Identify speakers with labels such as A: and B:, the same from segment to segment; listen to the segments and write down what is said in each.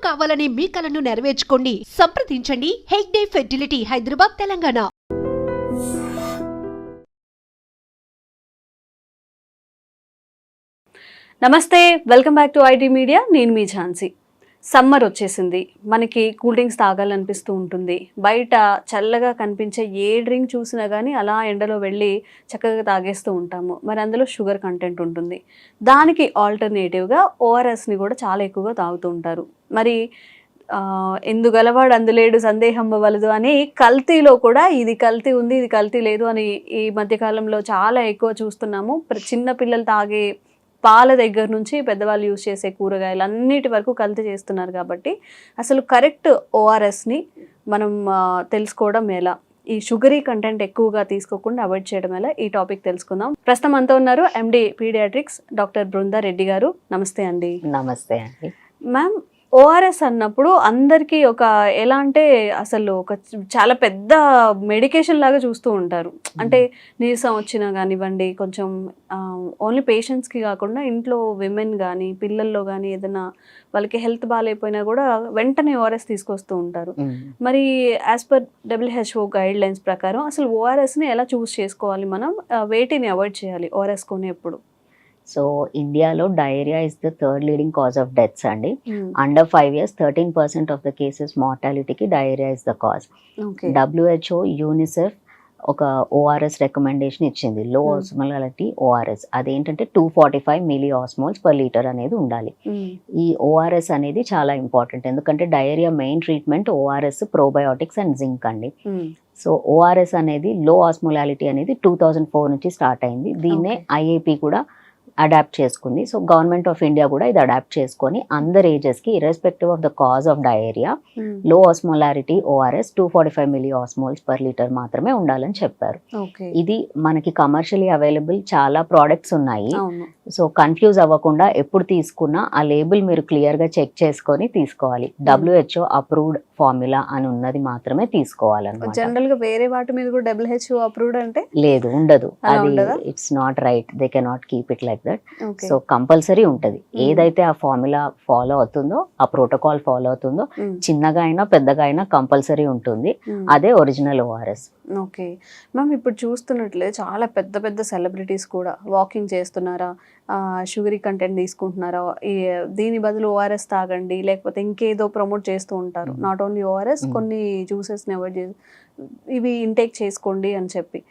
A: కావాలనే మీ కలను నెరవేర్చుకోండి. సంప్రదించండి హెగ్డే ఫెర్టిలిటీ, హైదరాబాద్, తెలంగాణ.
B: నమస్తే, welcome back to IT media. నేను మీ ఝాన్సీ. సమ్మర్ వచ్చేసింది, మనకి కూల్ డ్రింక్స్ తాగాలనిపిస్తూ ఉంటుంది. బయట చల్లగా కనిపించే ఏ డ్రింక్ చూసినా కానీ అలా ఎండలో వెళ్ళి చక్కగా తాగేస్తూ ఉంటాము. మరి అందులో షుగర్ కంటెంట్ ఉంటుంది. దానికి ఆల్టర్నేటివ్గా ఓఆర్ఎస్ని కూడా చాలా ఎక్కువగా తాగుతూ ఉంటారు. మరి ఎందుగలవాడు అందులేడు సందేహం అవ్వలదు అని కల్తీలో కూడా ఇది కల్తీ ఉంది, ఇది కల్తీ లేదు అని ఈ మధ్యకాలంలో చాలా ఎక్కువ చూస్తున్నాము. చిన్న పిల్లలు తాగే పాల దగ్గర నుంచి పెద్దవాళ్ళు యూజ్ చేసే కూరగాయలు అన్నిటి వరకు కల్తీ చేస్తున్నారు. కాబట్టి అసలు కరెక్ట్ ఓఆర్ఎస్ని మనం తెలుసుకోవడం ఎలా, ఈ షుగరీ కంటెంట్ ఎక్కువగా తీసుకోకుండా అవాయిడ్ చేయడం ఎలా, ఈ టాపిక్ తెలుసుకుందాం. ప్రస్తుతం అంతా ఉన్నారు MD paediatrics doctor Brinda Reddy గారు. నమస్తే అండి.
C: నమస్తే అండి.
B: మ్యామ్, ఓఆర్ఎస్ అన్నప్పుడు అందరికీ ఒక ఎలా అంటే అసలు ఒక చాలా పెద్ద మెడికేషన్ లాగా చూస్తూ ఉంటారు. అంటే నీరసం వచ్చినా కానివ్వండి, కొంచెం ఓన్లీ పేషెంట్స్కి కాకుండా ఇంట్లో విమెన్ కానీ పిల్లల్లో కానీ ఏదైనా వాళ్ళకి హెల్త్ బాగాలేకపోయినా కూడా వెంటనే ఓఆర్ఎస్ తీసుకొస్తూ ఉంటారు. మరి as per WHO guide lines ప్రకారం అసలు ఓఆర్ఎస్ని ఎలా చూస్ చేసుకోవాలి, మనం వేటిని అవాయిడ్ చేయాలి ఓఆర్ఎస్ కొనేప్పుడు?
C: సో ఇండియాలో diarrhoea is the third leading cause of deaths అండి. Under 5 years 13% of the cases మార్టాలిటీకి diarrhoea is the cause. WHO UNICEF ఒక ఓఆర్ఎస్ రికమెండేషన్ ఇచ్చింది, లో ఆస్మోలాలిటీ ఓఆర్ఎస్. అదేంటంటే 245 milli-osmoles per liter అనేది ఉండాలి. ఈ ఓఆర్ఎస్ అనేది చాలా ఇంపార్టెంట్, ఎందుకంటే diarrhoea main treatment ORS, probiotics and zinc అండి. సో ఓఆర్ఎస్ అనేది లో ఆస్మోలాలిటీ అనేది 2004 నుంచి స్టార్ట్ అయింది. దీన్నే IAP కూడా అడాప్ట్ చేసుకుంది. సో గవర్నమెంట్ ఆఫ్ ఇండియా కూడా ఇది అడాప్ట్ చేసుకొని అందరు ఏజెస్కి irrespective of the cause of diarrhoea low osmolarity ORS 245 milli-osmoles per liter మాత్రమే ఉండాలని చెప్పారు. ఇది మనకి కమర్షియలీ అవైలబుల్ చాలా ప్రోడక్ట్స్ ఉన్నాయి. సో కన్ఫ్యూజ్ అవ్వకుండా ఎప్పుడు తీసుకున్నా ఆ లేబుల్ మీరు క్లియర్గా చెక్ చేసుకొని తీసుకోవాలి. WHO అప్రూవ్డ్ ఫార్ములా అని ఉన్నది మాత్రమే తీసుకోవాలన్నమాట.
B: జనరల్ గా వేరే వాటి మీద కూడా WHO అప్రూవ్డ్ అంటే
C: లేదు, ఉండదు. అది it's not right, they cannot keep it like that. So compulsory ఉంటది. ఏదైతే ఆ ఫార్ములా ఫాలో అవుతుందో, ఆ ప్రోటోకాల్ ఫాలో అవుతుందో, చిన్నగా అయినా పెద్దగా అయినా కంపల్సరీ ఉంటుంది. అదే ఒరిజినల్ ఓఆర్ఎస్.
B: ఓకే మ్యామ్, ఇప్పుడు చూస్తున్నట్లే చాలా పెద్ద పెద్ద సెలబ్రిటీస్ కూడా వాకింగ్ చేస్తున్నారా, షుగరీ కంటెంట్ తీసుకుంటున్నారా, దీని బదులు ఓఆర్ఎస్ తాగండి లేకపోతే ఇంకేదో ప్రమోట్ చేస్తూ ఉంటారు. నాట్ ఓన్లీ ఓఆర్ఎస్, కొన్ని జ్యూసెస్ని అవాయిడ్ చేసి ఇవి ఇంటేక్ చేసుకోండి అని చెప్పి.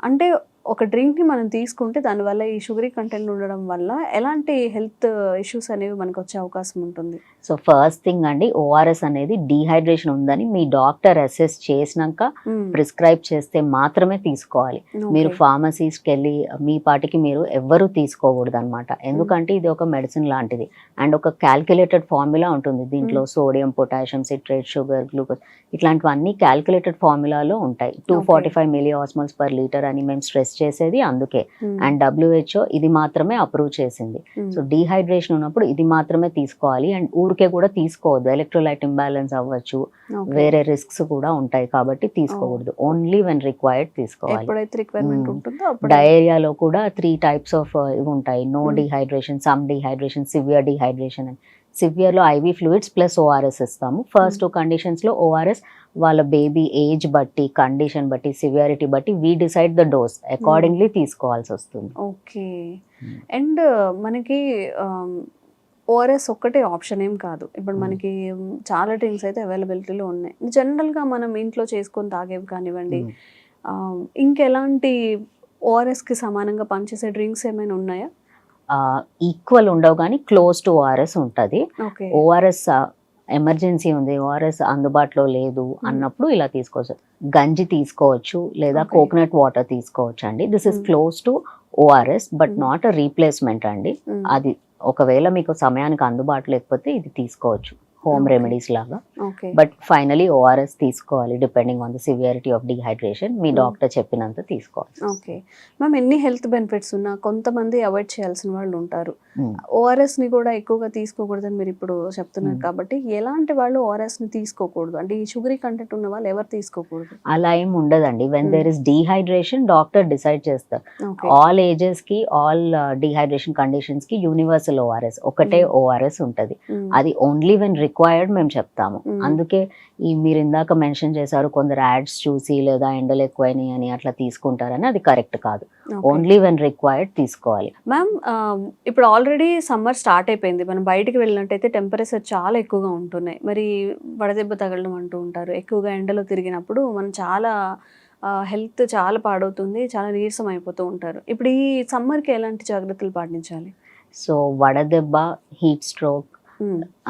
B: అంటే ఒక డ్రింక్ని మనం తీసుకుంటే దానివల్ల ఈ షుగరీ కంటెంట్ ఉండడం వల్ల ఎలాంటి హెల్త్ ఇష్యూస్ అనేవి మనకు వచ్చే అవకాశం ఉంటుంది?
C: సో ఫస్ట్ థింగ్ అండి, ఓఆర్ఎస్ అనేది డీహైడ్రేషన్ ఉందని మీ డాక్టర్ అసెస్ చేసినాక ప్రిస్క్రైబ్ చేస్తే మాత్రమే తీసుకోవాలి. మీరు ఫార్మసీస్కి వెళ్ళి మీ పాటికి మీరు ఎవ్వరూ తీసుకోకూడదు అనమాట. ఎందుకంటే ఇది ఒక మెడిసిన్ లాంటిది అండ్ ఒక క్యాల్కులేటెడ్ ఫార్ములా ఉంటుంది. దీంట్లో sodium, potassium, citrate, sugar, glucose ఇట్లాంటివన్నీ క్యాల్కులేటెడ్ ఫార్ములాలో ఉంటాయి. 245 milli-osmoles per liter అని మేము స్ట్రెస్ చేసేది అందుకే. అండ్ WHO ఇది మాత్రమే అప్రూవ్ చేసింది. సో డీహైడ్రేషన్ ఉన్నప్పుడు ఇది మాత్రమే తీసుకోవాలి. అండ్ ఊరికే కూడా తీసుకోవద్దు, ఎలక్ట్రోలైట్ ఇంబ్యాలెన్స్ అవ్వచ్చు, వేరే రిస్క్స్ కూడా ఉంటాయి కాబట్టి తీసుకోకూడదు. ఓన్లీ వెన్ రిక్వైర్డ్ తీసుకోవాలి. డయేరియాలో కూడా 3 types ఆఫ్ ఇవి ఉంటాయి. No dehydration, some dehydration, severe dehydration అని. సివియర్లో IV ఫ్లూయిడ్స్ ప్లస్ ఓఆర్ఎస్ ఇస్తాము. ఫస్ట్ 2 conditions-లో ఓఆర్ఎస్ వాళ్ళ బేబీ ఏజ్ బట్టి, కండిషన్ బట్టి, సివియారిటీ బట్టి we decide the dose, accordingly తీసుకోవాల్సి వస్తుంది.
B: ఓకే. అండ్ మనకి ఓఆర్ఎస్ ఒక్కటే ఆప్షన్ ఏం కాదు. ఇప్పుడు మనకి చాలా డ్రింక్స్ అయితే అవైలబిలిటీలో ఉన్నాయి. జనరల్గా మనం ఇంట్లో చేసుకొని తాగేవి కానివ్వండి, ఇంకెలాంటి ఓఆర్ఎస్కి సమానంగా పనిచేసే డ్రింక్స్ ఏమైనా ఉన్నాయా?
C: ఈక్వల్ ఉండవు కానీ క్లోజ్ టు ఓఆర్ఎస్ ఉంటుంది. ఓఆర్ఎస్ ఎమర్జెన్సీ ఉంది, ఓఆర్ఎస్ అందుబాటులో లేదు అన్నప్పుడు ఇలా తీసుకోవచ్చు. గంజి తీసుకోవచ్చు లేదా కోకోనట్ వాటర్ తీసుకోవచ్చు అండి. This is close to ORS but not a replacement అండి. అది ఒకవేళ మీకు సమయానికి అందుబాటులో లేకపోతే ఇది తీసుకోవచ్చు, హోమ్ రెమెడీస్ లాగా.
B: ఓకే.
C: బట్ ఫైనలీ ఓఆర్ఎస్ తీసుకోవాలి depending on the severity of dehydration. Me doctor చెప్పినంత తీసుకోవాలి.
B: ఓకే మ్యామ్, ఎన్ని హెల్త్ బెనిఫిట్స్ ఉన్నా కొంతమంది అవాయిడ్ చేయాల్సిన వాళ్ళు ఉంటారు.
C: Hmm.
B: ఓఆర్ఎస్ ని కూడా ఎక్కువగా తీసుకోకూడదని మీరు ఇప్పుడు చెప్తున్నారు కాబట్టి ఎలాంటి వాళ్ళు ఓఆర్ఎస్ ని తీసుకోకూడదు, అంటే ఈ షుగరీ కంటెంట్ ఉన్న వాళ్ళు ఎవరు తీసుకోకూడదు?
C: అలా ఏం ఉండదండి. When there is dehydration doctor decide చేస్తారు.
B: ఓకే.
C: ఆల్ ఏజెస్ కి ఆల్ డిహైడ్రేషన్ కండిషన్స్ కి యూనివర్సల్ ఓఆర్ఎస్ ఒకటే ఓఆర్ఎస్ ఉంటది. అది ఓన్లీ వెన్ రిక్వైర్డ్ మేము చెప్తాము. అందుకే మీరు ఇందాక మెన్షన్ చేశారు కొందరు యాడ్స్ చూసి లేదా ఎండలు ఎక్కువైనాయి అని అట్లా తీసుకుంటారని, అది కరెక్ట్ కాదు. ఓన్లీ వెన్ రిక్వైర్డ్ తీసుకోవాలి.
B: మ్యామ్, ఇప్పుడు ఆల్రెడీ సమ్మర్ స్టార్ట్ అయిపోయింది. మనం బయటికి వెళ్ళినట్టయితే టెంపరేచర్ చాలా ఎక్కువగా ఉంటున్నాయి. మరి వడదెబ్బ తగలడం అంటూ ఉంటారు. ఎక్కువగా ఎండలో తిరిగినప్పుడు మనం చాలా హెల్త్ చాలా పాడవుతుంది, చాలా నీరసం అయిపోతూ ఉంటారు. ఇప్పుడు ఈ సమ్మర్కి ఎలాంటి జాగ్రత్తలు పాటించాలి?
C: సో వడదెబ్బ, హీట్ స్ట్రోక్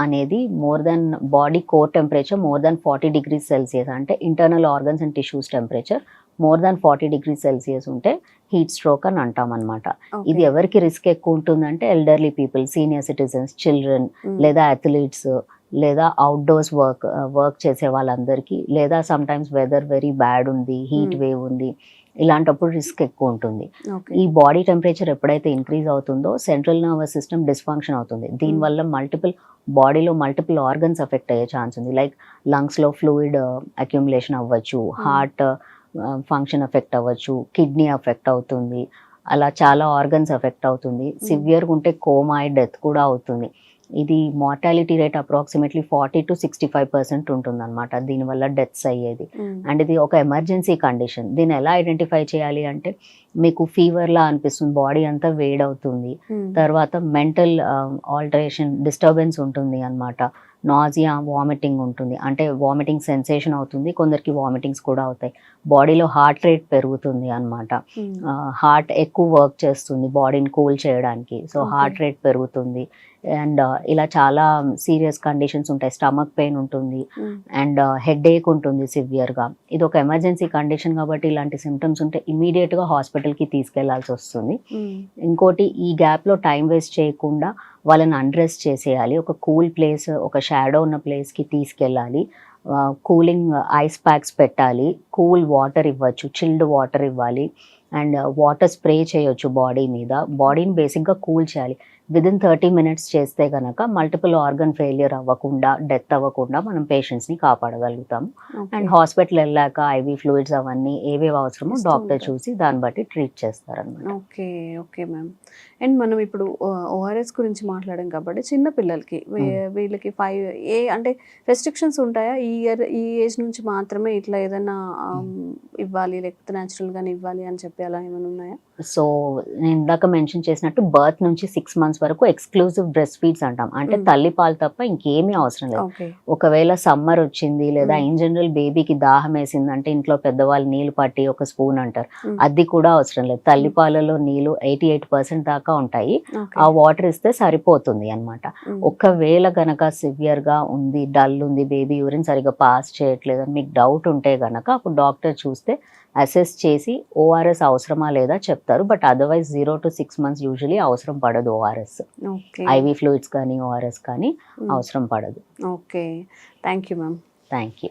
C: అనేది more than body core temperature more than 40 degrees Celsius, అంటే internal organs and tissues temperature more than 40 degrees Celsius ఉంటే హీట్ స్ట్రోక్ అని అంటాం అనమాట. ఇది ఎవరికి రిస్క్ ఎక్కువ ఉంటుందంటే elderly people, senior citizens, children, లేదా అథ్లీట్స్, లేదా అవుట్డోర్స్ వర్క్ చేసే వాళ్ళందరికీ, లేదా sometimes weather very bad ఉంది, హీట్ వేవ్ ఉంది, ఇలాంటప్పుడు రిస్క్ ఎక్కువ ఉంటుంది. ఈ బాడీ టెంపరేచర్ ఎప్పుడైతే ఇంక్రీజ్ అవుతుందో సెంట్రల్ నర్వస్ సిస్టమ్ డిస్ఫంక్షన్ అవుతుంది. దీనివల్ల బాడీలో మల్టిపుల్ ఆర్గన్స్ ఎఫెక్ట్ అయ్యే ఛాన్స్ ఉంది. లైక్ లంగ్స్లో ఫ్లూయిడ్ అక్యుములేషన్ అవ్వచ్చు, హార్ట్ ఫంక్షన్ ఎఫెక్ట్ అవ్వచ్చు, కిడ్నీ ఎఫెక్ట్ అవుతుంది, అలా చాలా ఆర్గన్స్ ఎఫెక్ట్ అవుతుంది. సివియర్గా ఉంటే కోమా, డెత్ కూడా అవుతుంది. ఇది మార్టాలిటీ రేట్ అప్రాక్సిమేట్లీ 40 to 65% ఉంటుంది అనమాట దీనివల్ల డెత్స్ అయ్యేది. అండ్ ఇది ఒక ఎమర్జెన్సీ కండిషన్. దీన్ని ఎలా ఐడెంటిఫై చేయాలి అంటే, మీకు ఫీవర్లా అనిపిస్తుంది, బాడీ అంతా వేడవుతుంది, తర్వాత మెంటల్ ఆల్టరేషన్, డిస్టర్బెన్స్ ఉంటుంది అనమాట, నాజియా, వామిటింగ్ ఉంటుంది, అంటే వామిటింగ్ సెన్సేషన్ అవుతుంది, కొందరికి వామిటింగ్స్ కూడా అవుతాయి, బాడీలో హార్ట్ రేట్ పెరుగుతుంది అనమాట, హార్ట్ ఎక్కువ వర్క్ చేస్తుంది బాడీని కూల్ చేయడానికి, సో హార్ట్ రేట్ పెరుగుతుంది. అండ్ ఇలా చాలా సీరియస్ కండిషన్స్ ఉంటాయి. స్టమక్ పెయిన్ ఉంటుంది అండ్ హెడ్ ఏక్ ఉంటుంది సివియర్గా. ఇది ఒక ఎమర్జెన్సీ కండిషన్ కాబట్టి ఇలాంటి సిమ్టమ్స్ ఉంటే ఇమీడియట్గా హాస్పిటల్కి తీసుకెళ్లాల్సి వస్తుంది. ఇంకోటి, ఈ గ్యాప్లో టైం వేస్ట్ చేయకుండా వాళ్ళని అన్రెస్ట్ చేసేయాలి. ఒక కూల్ ప్లేస్, ఒక షాడో ఉన్న ప్లేస్కి తీసుకెళ్ళాలి. కూలింగ్ ఐస్ ప్యాక్స్ పెట్టాలి, కూల్ వాటర్ ఇవ్వచ్చు, చిల్డ్ వాటర్ ఇవ్వాలి, అండ్ వాటర్ స్ప్రే చేయొచ్చు బాడీ మీద. బాడీని బేసిక్గా కూల్ చేయాలి. విదిన్ 30 minutes చేస్తే కనుక మల్టిపుల్ ఆర్గన్ ఫెయిలియర్ అవ్వకుండా, డెత్ అవ్వకుండా మనం పేషెంట్స్ని కాపాడగలుగుతాము. అండ్ హాస్పిటల్ వెళ్ళాక ఐవీ ఫ్లూయిడ్స్ అవన్నీ ఏవేవి అవసరమో డాక్టర్ చూసి దాన్ని బట్టి ట్రీట్ చేస్తారనమాట.
B: Okay okay ma'am. అండ్ మనం ఇప్పుడు ఓఆర్ఎస్ గురించి మాట్లాడాం కాబట్టి చిన్న పిల్లలకి వీళ్ళకి అంటే రెస్ట్రిక్షన్స్ ఉంటాయా? ఈ ఏజ్ నుంచి మాత్రమే ఇట్లా ఏదైనా ఇవ్వాలి, లేకపోతే న్యాచురల్గానే ఇవ్వాలి అని చెప్పి అలా ఏమైనా ఉన్నాయా?
C: సో నేను ఇందాక మెన్షన్ చేసినట్టు బర్త్ నుంచి 6 months వరకు ఎక్స్క్లూజివ్ బ్రెస్ట్ ఫీడ్స్ అంటాం, అంటే తల్లి పాలు తప్ప ఇంకేమీ అవసరం లేదు. ఒకవేళ సమ్మర్ వచ్చింది లేదా ఇన్ జనరల్ బేబీకి దాహం వేసింది అంటే ఇంట్లో పెద్దవాళ్ళు నీళ్ళు పట్టి ఒక స్పూన్ అంటారు, అది కూడా అవసరం లేదు. తల్లి పాలలో నీళ్ళు 88% దాకా ఉంటాయి, ఆ వాటర్ ఇస్తే సరిపోతుంది అనమాట. ఒకవేళ గనక సివియర్ గా ఉంది, డల్ ఉంది, బేబీ యూరిన్ సరిగా పాస్ చేయట్లేదు అని మీకు డౌట్ ఉంటే గనక అప్పుడు డాక్టర్ చూస్తే అసెస్ చేసి ఓఆర్ఎస్ అవసరమా లేదా చెప్తారు. But otherwise 0 to 6 months usually అవసరం పడదు ఓఆర్ఎస్. ఐవీ ఫ్లూయిడ్స్ కానీ ఓఆర్ఎస్ కానీ అవసరం పడదు.
B: Okay, thank you ma'am.
C: Thank you.